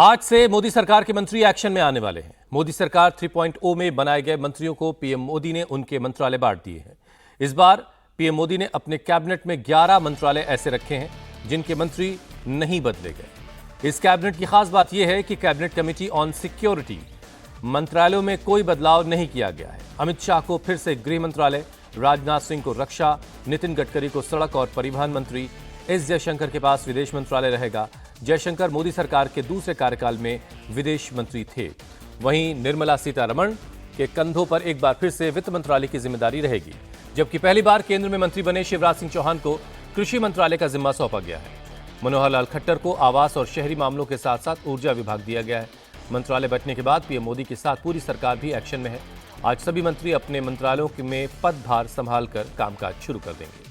आज से मोदी सरकार के मंत्री एक्शन में आने वाले हैं। मोदी सरकार 3.0 में बनाए गए मंत्रियों को पीएम मोदी ने उनके मंत्रालय बांट दिए हैं। इस बार पीएम मोदी ने अपने कैबिनेट में 11 मंत्रालय ऐसे रखे हैं जिनके मंत्री नहीं बदले गए। इस कैबिनेट की खास बात यह है कि कैबिनेट कमेटी ऑन सिक्योरिटी मंत्रालयों में कोई बदलाव नहीं किया गया है। अमित शाह को फिर से गृह मंत्रालय, राजनाथ सिंह को रक्षा, नितिन गडकरी को सड़क और परिवहन मंत्री, एस जयशंकर के पास विदेश मंत्रालय रहेगा। जयशंकर मोदी सरकार के दूसरे कार्यकाल में विदेश मंत्री थे। वहीं निर्मला सीतारमण के कंधों पर एक बार फिर से वित्त मंत्रालय की जिम्मेदारी रहेगी, जबकि पहली बार केंद्र में मंत्री बने शिवराज सिंह चौहान को कृषि मंत्रालय का जिम्मा सौंपा गया है। मनोहर लाल खट्टर को आवास और शहरी मामलों के साथ साथ ऊर्जा विभाग दिया गया है। मंत्रालय बैठने के बाद पीएम मोदी के साथ पूरी सरकार भी एक्शन में है। आज सभी मंत्री अपने मंत्रालयों में पदभार संभालकर कामकाज शुरू कर देंगे।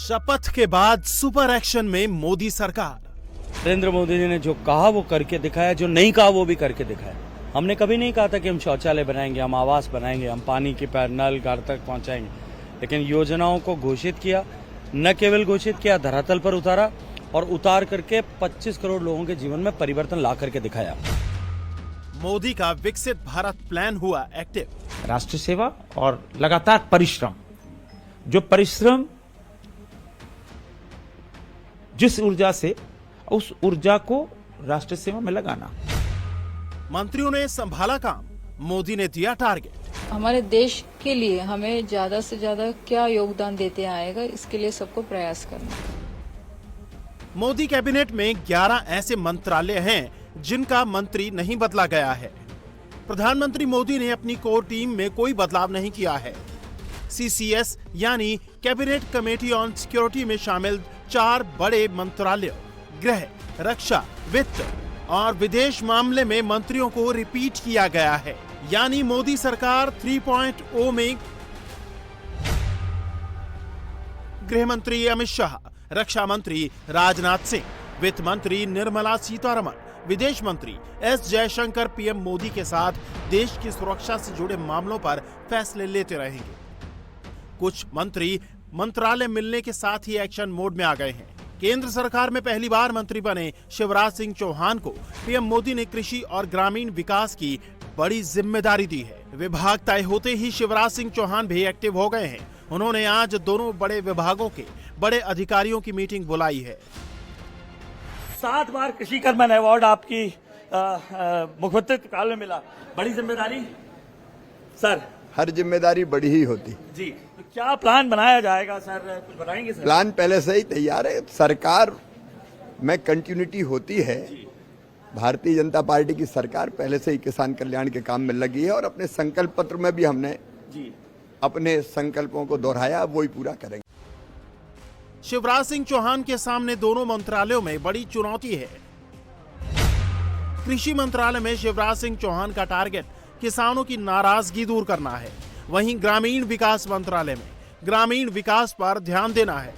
शपथ के बाद सुपर एक्शन में मोदी सरकार। नरेंद्र मोदी जी ने जो कहा वो करके दिखाया, जो नहीं कहा वो भी करके दिखाया। हमने कभी नहीं कहा था कि हम शौचालय बनाएंगे, हम आवास बनाएंगे, हम पानी के नल घर तक पहुंचाएंगे, लेकिन योजनाओं को घोषित किया। न केवल घोषित किया, धरातल पर उतारा और उतार करके 25 करोड़ लोगों के जीवन में परिवर्तन ला करके दिखाया। मोदी का विकसित भारत प्लान हुआ एक्टिव। राष्ट्र सेवा और लगातार परिश्रम, जो परिश्रम जिस ऊर्जा से, उस ऊर्जा को राष्ट्र सेवा में लगाना। मंत्रियों ने संभाला काम, मोदी ने दिया टारगेट। हमारे देश के लिए हमें ज्यादा से ज्यादा क्या योगदान देते आएगा, इसके लिए सबको प्रयास करना। मोदी कैबिनेट में 11 ऐसे मंत्रालय हैं जिनका मंत्री नहीं बदला गया है। प्रधानमंत्री मोदी ने अपनी कोर टीम में कोई बदलाव नहीं किया है। सीसीएस यानी कैबिनेट कमेटी ऑन सिक्योरिटी में शामिल 4 बड़े मंत्रालयों, गृह, रक्षा, वित्त और विदेश मामले में मंत्रियों को रिपीट किया गया है। यानी मोदी सरकार 3.0 में गृह मंत्री अमित शाह, रक्षा मंत्री राजनाथ सिंह, वित्त मंत्री निर्मला सीतारमण, विदेश मंत्री एस जयशंकर पीएम मोदी के साथ देश की सुरक्षा से जुड़े मामलों पर फैसले लेते रहेंगे। कुछ मंत्री मंत्रालय मिलने के साथ ही एक्शन मोड में आ गए हैं। केंद्र सरकार में पहली बार मंत्री बने शिवराज सिंह चौहान को पीएम मोदी ने कृषि और ग्रामीण विकास की बड़ी जिम्मेदारी दी है। विभाग तय होते ही शिवराज सिंह चौहान भी एक्टिव हो गए हैं। उन्होंने आज दोनों बड़े विभागों के बड़े अधिकारियों की मीटिंग बुलाई है। 7 बार कृषि कर्मण अवार्ड आपकी मुख्यमंत्री काल में मिला, बड़ी जिम्मेदारी सर। हर जिम्मेदारी बड़ी ही होती जी। तो क्या प्लान बनाया जाएगा सर, कुछ बताएंगे सर? प्लान पहले से ही तैयार है। सरकार में कंटिन्यूटी होती है। भारतीय जनता पार्टी की सरकार पहले से ही किसान कल्याण के काम में लगी है और अपने संकल्प पत्र में भी हमने अपने संकल्पों को दोहराया, वो ही पूरा करेंगे। शिवराज सिंह चौहान के सामने दोनों मंत्रालयों में बड़ी चुनौती है। कृषि मंत्रालय में शिवराज सिंह चौहान का टारगेट किसानों की नाराजगी दूर करना है। वहीं ग्रामीण विकास मंत्रालय में ग्रामीण विकास पर ध्यान देना है।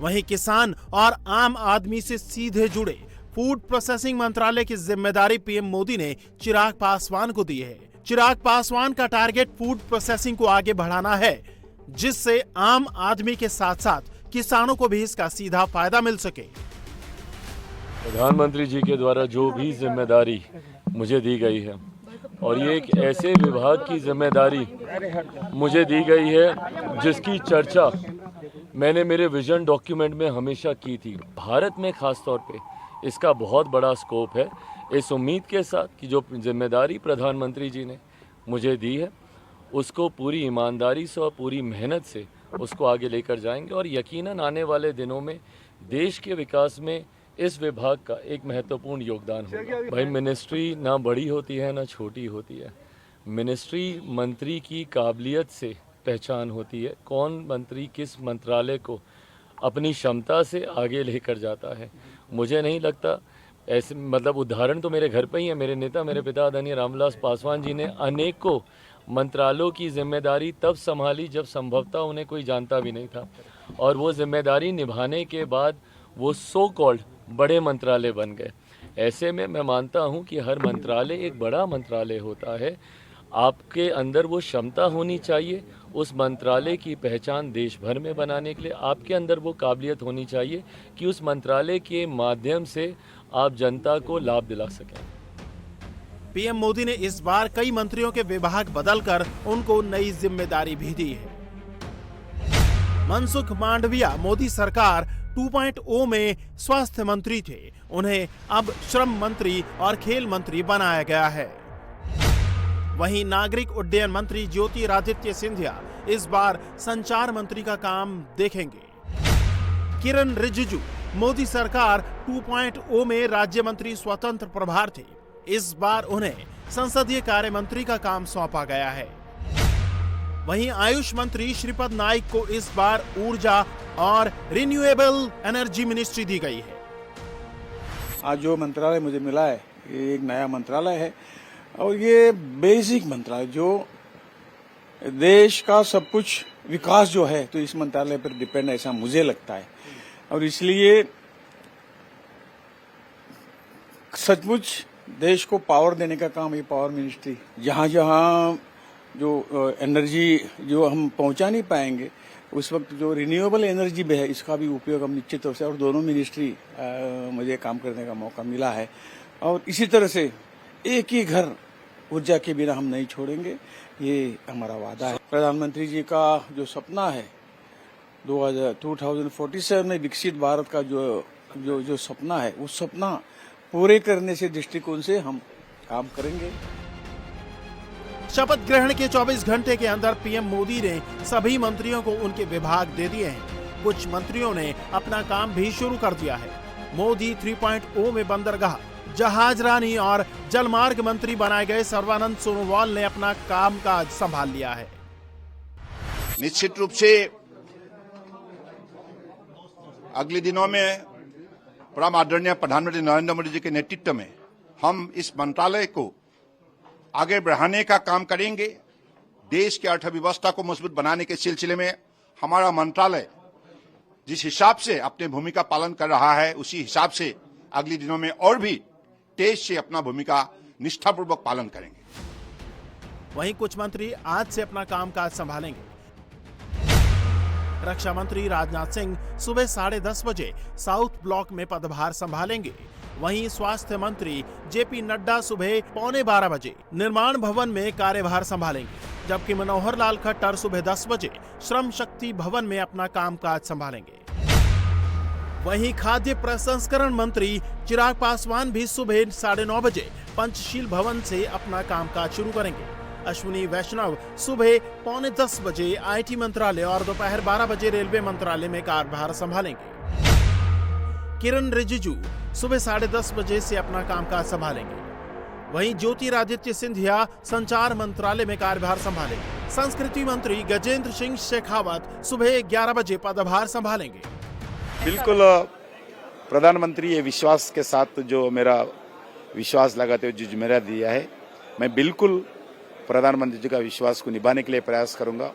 वहीं किसान और आम आदमी से सीधे जुड़े फूड प्रोसेसिंग मंत्रालय की जिम्मेदारी पीएम मोदी ने चिराग पासवान को दी है। चिराग पासवान का टारगेट फूड प्रोसेसिंग को आगे बढ़ाना है, जिससे आम आदमी के साथ साथ किसानों को भी इसका सीधा फायदा मिल सके। प्रधानमंत्री जी के द्वारा जो भी जिम्मेदारी मुझे दी गई है और ये एक ऐसे विभाग की जिम्मेदारी मुझे दी गई है जिसकी चर्चा मैंने मेरे विजन डॉक्यूमेंट में हमेशा की थी। भारत में खास तौर पे इसका बहुत बड़ा स्कोप है। इस उम्मीद के साथ कि जो जिम्मेदारी प्रधानमंत्री जी ने मुझे दी है उसको पूरी ईमानदारी से और पूरी मेहनत से उसको आगे लेकर जाएंगे और यकीनन आने वाले दिनों में देश के विकास में इस विभाग का एक महत्वपूर्ण योगदान होगा। भाई, मिनिस्ट्री ना बड़ी होती है ना छोटी होती है। मिनिस्ट्री मंत्री की काबिलियत से पहचान होती है। कौन मंत्री किस मंत्रालय को अपनी क्षमता से आगे लेकर जाता है। मुझे नहीं लगता ऐसे, मतलब उदाहरण तो मेरे घर पे ही है। मेरे नेता, मेरे पिता आदरणीय रामविलास पासवान जी ने अनेकों मंत्रालयों की जिम्मेदारी तब संभाली जब संभवतः उन्हें कोई जानता भी नहीं था, और वो जिम्मेदारी निभाने के बाद वो सो कॉल्ड बड़े मंत्रालय बन गए। ऐसे में मैं मानता हूँ कि हर मंत्रालय एक बड़ा मंत्रालय होता है। आपके अंदर वो क्षमता होनी चाहिए उस मंत्रालय की पहचान देश भर में बनाने के लिए। आपके अंदर वो काबिलियत होनी चाहिए कि उस मंत्रालय के माध्यम से आप जनता को लाभ दिला सकें। पीएम मोदी ने इस बार कई मंत्रियों के विभाग बदलकर उनको नई जिम्मेदारी भी दी है। मनसुख मांडविया मोदी सरकार 2.0 में स्वास्थ्य मंत्री थे, उन्हें अब श्रम मंत्री और खेल मंत्री बनाया गया है। वहीं नागरिक उड्डयन मंत्री ज्योतिरादित्य सिंधिया इस बार संचार मंत्री का काम देखेंगे। किरण रिजिजू मोदी सरकार 2.0 में राज्य मंत्री स्वतंत्र प्रभार थे, इस बार उन्हें संसदीय कार्य मंत्री का काम सौंपा गया है। वहीं आयुष मंत्री श्रीपद नाइक को इस बार ऊर्जा और रिन्यूएबल एनर्जी मिनिस्ट्री दी गई है। आज जो मंत्रालय मुझे मिला है ये एक नया मंत्रालय है और ये बेसिक मंत्रालय जो देश का सब कुछ विकास जो है तो इस मंत्रालय पर डिपेंड ऐसा मुझे लगता है। और इसलिए सचमुच देश को पावर देने का काम ये पावर मिनिस्ट्री, जहां जहां जो एनर्जी जो हम पहुंचा नहीं पाएंगे उस वक्त जो रिन्यूएबल एनर्जी भी है इसका भी उपयोग हम निश्चित तौर से, और दोनों मिनिस्ट्री मुझे काम करने का मौका मिला है। और इसी तरह से एक ही घर ऊर्जा के बिना हम नहीं छोड़ेंगे, ये हमारा वादा है। प्रधानमंत्री जी का जो सपना है 2047 में विकसित भारत का जो सपना है उस सपना पूरे करने से दृष्टिकोण से हम काम करेंगे। शपथ ग्रहण के 24 घंटे के अंदर पीएम मोदी ने सभी मंत्रियों को उनके विभाग दे दिए हैं। कुछ मंत्रियों ने अपना काम भी शुरू कर दिया है। मोदी 3.0 में बंदरगाह, जहाज रानी और जलमार्ग मंत्री बनाए गए सर्बानंद सोनोवाल ने अपना कामकाज संभाल लिया है। निश्चित रूप से अगले दिनों में परम आदरणीय प्रधानमंत्री नरेंद्र मोदी जी के नेतृत्व में हम इस मंत्रालय को आगे बढ़ाने का काम करेंगे। देश की अर्थव्यवस्था को मजबूत बनाने के सिलसिले में हमारा मंत्रालय जिस हिसाब से अपनी भूमिका पालन कर रहा है उसी हिसाब से अगले दिनों में और भी तेज से अपना भूमिका निष्ठापूर्वक पालन करेंगे। वहीं कुछ मंत्री आज से अपना कामकाज संभालेंगे। रक्षा मंत्री राजनाथ सिंह सुबह 10:30 बजे साउथ ब्लॉक में पदभार संभालेंगे। वहीं स्वास्थ्य मंत्री जेपी नड्डा सुबह 11:45 बजे निर्माण भवन में कार्यभार संभालेंगे, जबकि मनोहर लाल खट्टर सुबह 10 बजे श्रम शक्ति भवन में अपना कामकाज संभालेंगे। वहीं खाद्य प्रसंस्करण मंत्री चिराग पासवान भी सुबह 9:30 बजे पंचशील भवन से अपना कामकाज शुरू करेंगे। अश्विनी वैष्णव सुबह 9:45 बजे आईटी मंत्रालय और दोपहर 12 बजे रेलवे मंत्रालय में कार्यभार संभालेंगे। किरण रिजिजू सुबह 10:30 बजे से अपना कामकाज संभालेंगे। वहीं ज्योतिरादित्य सिंधिया संचार मंत्रालय में कार्यभार संभालेंगे। संस्कृति मंत्री गजेंद्र सिंह शेखावत सुबह 11 बजे पदभार संभालेंगे। बिल्कुल प्रधानमंत्री ये विश्वास के साथ जो मेरा विश्वास लगाते हुए जो जिम्मेदारी दिया है, मैं बिल्कुल प्रधानमंत्री जी का विश्वास को निभाने के लिए प्रयास करूंगा,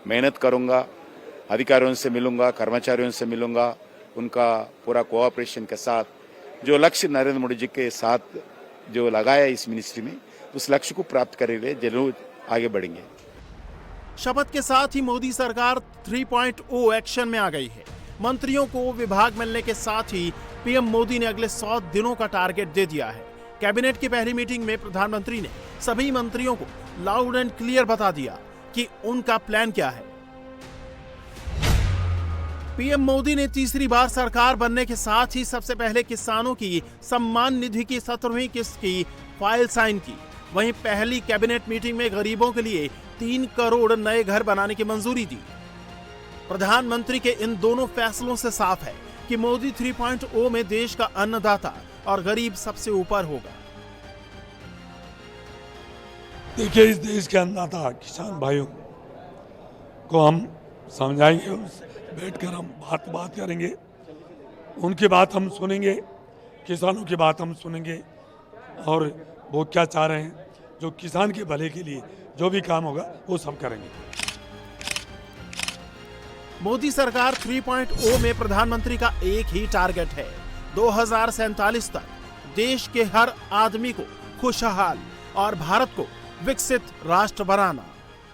मेहनत करूंगा, अधिकारियों से मिलूंगा, कर्मचारियों से मिलूंगा, उनका पूरा कोऑपरेशन के साथ जो लक्ष्य नरेंद्र मोदी जी के साथ जो लगाया इस मिनिस्ट्री में उस लक्ष्य को प्राप्त करने के लिए जरूर आगे बढ़ेंगे। शपथ के साथ ही मोदी सरकार 3.0 एक्शन में आ गई है। मंत्रियों को विभाग मिलने के साथ ही पीएम मोदी ने अगले 100 दिनों का टारगेट दे दिया है। कैबिनेट की पहली मीटिंग में प्रधानमंत्री ने सभी मंत्रियों को लाउड एंड क्लियर बता दिया कि उनका प्लान क्या है। पीएम मोदी ने तीसरी बार सरकार बनने के साथ ही सबसे पहले किसानों की सम्मान निधि की 17वीं किस्त की फाइल साइन की। वहीं पहली कैबिनेट मीटिंग में गरीबों के लिए 3 करोड़ नए घर बनाने की मंजूरी दी। प्रधानमंत्री के इन दोनों फैसलों से साफ है कि मोदी 3.0 में देश का अन्नदाता और गरीब सबसे ऊपर होगा। देखिए, इस देश के अन्नदाता किसान भाइयों को हम समझाएंगे, बैठकर हम बात करेंगे, उनकी बात हम सुनेंगे, किसानों की बात हम सुनेंगे और वो क्या चाह रहे हैं, जो किसान के भले के लिए जो भी काम होगा वो सब करेंगे। मोदी सरकार 3.0 में प्रधानमंत्री का एक ही टारगेट है, 2047 तक देश के हर आदमी को खुशहाल और भारत को विकसित राष्ट्र बनाना।